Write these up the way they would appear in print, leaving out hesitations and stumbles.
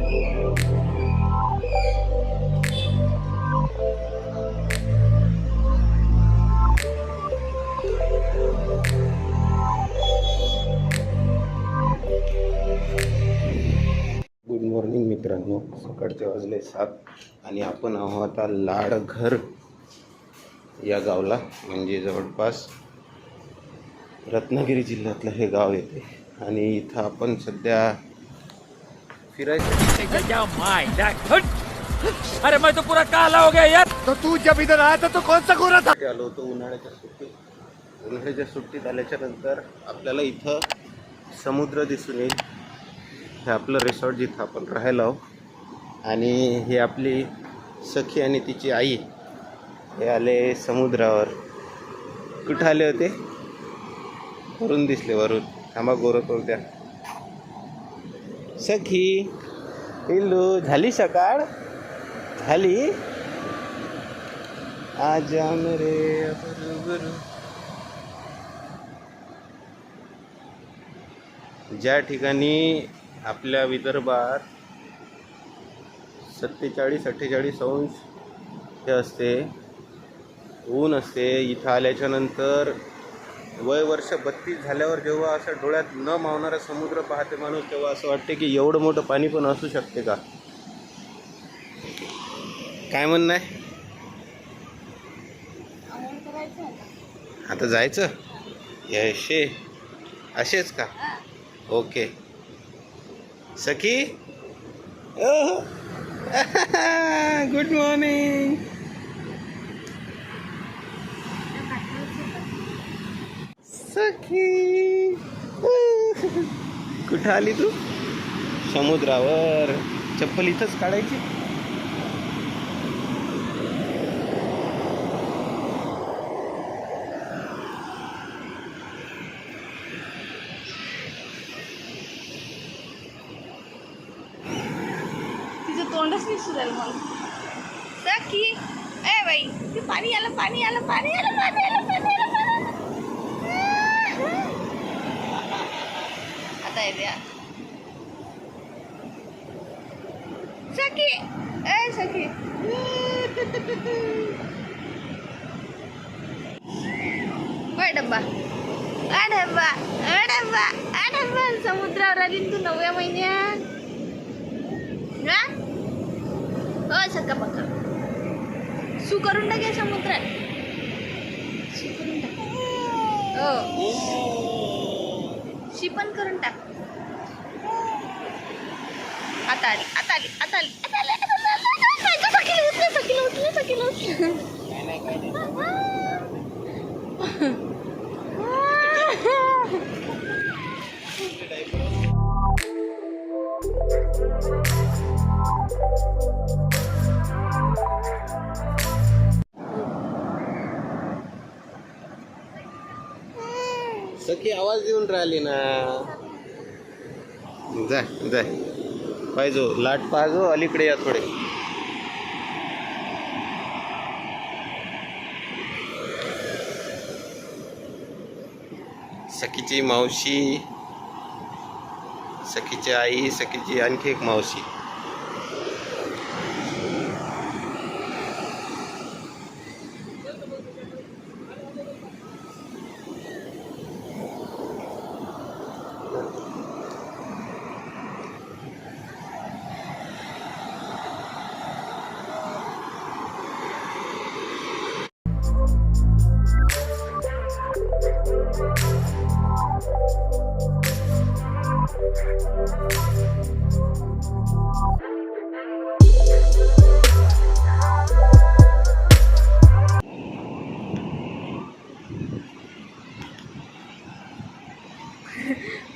Good morning मित्रांनो, सकाळचे वाजले 7 आणि आपण आहोत आता लाडघर या गावला, म्हणजे जवळपास रत्नागिरी जिल्ह्यातलं हे गाव येते. आणि इथं आपण सध्या फिरायचं. अरे मैं तो पूरा काला हो गया यार. तो तू जब इधर आया था तो कौन सा गोरा था? आलो होतो उन्हाळ्याच्या सुट्टीत आल्याच्या नंतर आपल्याला इथं समुद्र दिसून येईल. हे आपलं रिसॉर्ट जिथं आपण राहायला आहो. आणि हे आपली सखी आणि तिची आई हे आले समुद्रावर. कुठं आले होते? वरून दिसले, वरून. थांबा गोरखवर त्या सखी पिल्लू. झाली सकाळ? झाली? आज मेरे बरोबर. ज्या ठिकाणी आपल्या विदर्भात 47-48 अंश हे असते, ऊन असते, इथं आल्याच्या नंतर वय वर्ष 32 झाल्यावर जेव्हा असं डोळ्यात न मावणारा समुद्र पाहते माणूस, तेव्हा असं वाटते की एवढं मोठं पाणी पण असू शकते का? काय म्हणणं आहे? आता जायचं? यशे असेच का? ओके सखी. Good morning. सखी कुठं आली तू? समुद्रावर. चप्पल इथंच काढायची. तोंडच निसुरेल मग. सखी ए बाई, ते पाणी आलं, पाणी आलं, पाणी आलं, पाणी आलं, पाणी आलं, पाणी आलं. आता येते सखी. ए सखी. डब्बा डब्बा डब्बा डब्बा. समुद्रावर आली तू 9व्या महिन्यात. सका पक्का सू करून टाक या समुद्रात. सू करून टाक. हो, शी पण करून टाक. आता आली, आता आली, आता आली, आता आली. सकीला उचल, सकीला उचल, सकीला उचल. सखी आवाज देऊन राहिली ना. जाय जाय, पाहिजो लाट पाहिजो. अलीकडे या थोडे. सखीची मावशी, सखीची आई, सखीची आणखी एक मावशी.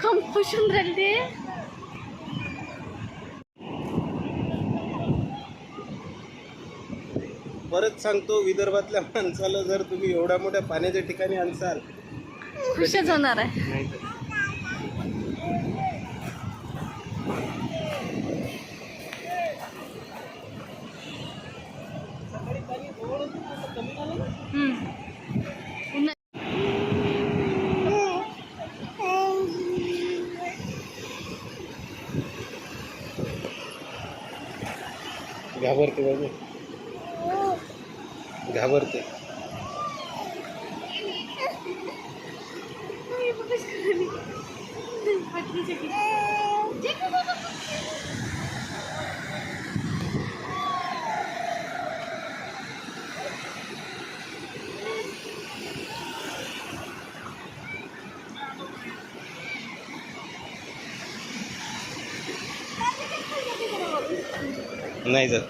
कंपूशन राहिले. परत सांगतो, विदर्भातल्या माणसाला जर तुम्ही एवढ्या मोठ्या पाण्याच्या ठिकाणी आणसाल, खुशच होणार आहे. नाही तर घाबरते बाबू, घाबरते. नाही जात.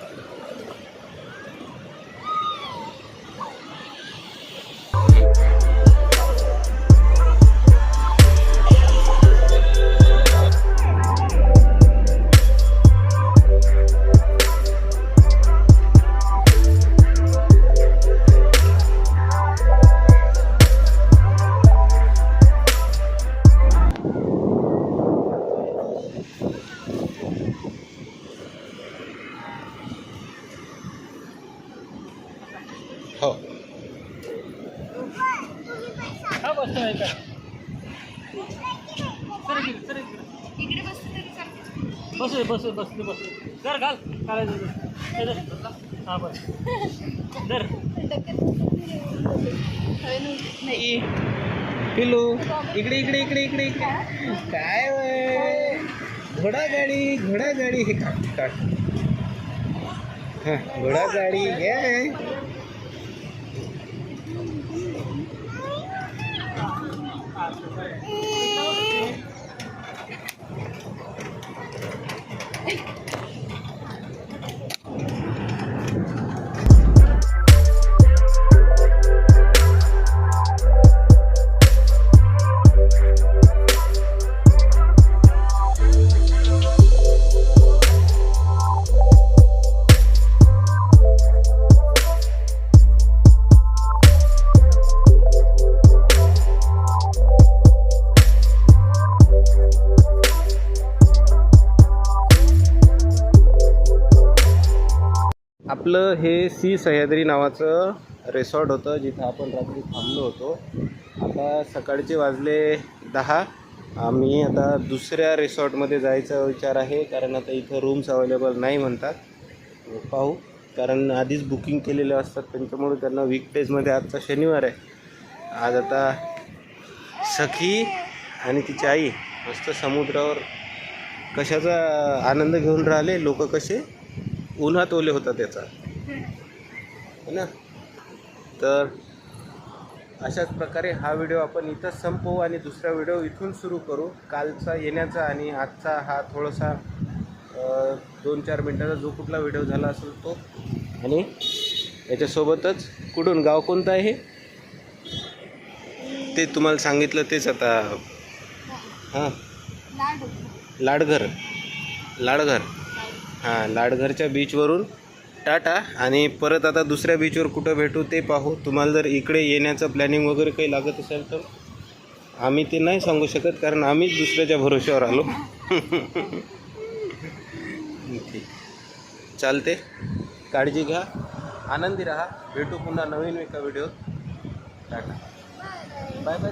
हो. इकडे बसतो तरी चालतं. बस जर घाल हा बस दर नाही पिलू, इकडे इकडे इकडे इकडे इकडे. काय वय, घोडागाडी हे काढ. हां, घोडागाडी घे. आपलं हे सी सह्याद्री नावाचं रिसॉर्ट होतं, जिथं आपण रात्री थांबलो होतो. आता सकाळचे वाजले 10. आम्ही आता दुसऱ्या रिसॉर्टमध्ये जायचा विचार आहे, कारण आता इथं रूम्स अवेलेबल नाही म्हणतात. पाहू, कारण आधीच बुकिंग केलेले असतात, त्यांच्यामुळे त्यांना वीकडेजमध्ये, आजचा शनिवार आहे, आज आता सखी आणि तिची आई मस्त समुद्रावर कशाचा आनंद घेऊन राहिले. लोक कसे उन्हात ओले होता त्याचा, है ना. तर अशाच प्रकारे हा व्हिडिओ आपण इथंच संपवू आणि दुसरा व्हिडिओ इथून सुरू करू. कालचा येण्याचा आणि आजचा हा थोडासा 2-4 मिनटाचा जो कुठला व्हिडिओ झाला असेल तो. आणि याच्यासोबतच कुठून, गाव कोणतं आहे ते तुम्हाला सांगितलं तेच. आता हां, लाडघर. हां, लाडघरच्या बीचवरून टाटा. आणि परत आता दुसऱ्या बीचवर कुठं भेटू ते पाहू. तुम्हाला जर इकडे येण्याचं प्लॅनिंग वगैरे काही लागत असेल तर आम्ही ते नाही सांगू शकत, कारण आम्हीच दुसऱ्याच्या भरोश्यावर आलो. ठीक, चालते. काळजी घ्या, आनंदी राहा. भेटू पुन्हा नवीन एका व्हिडिओ. Tata, bye bye.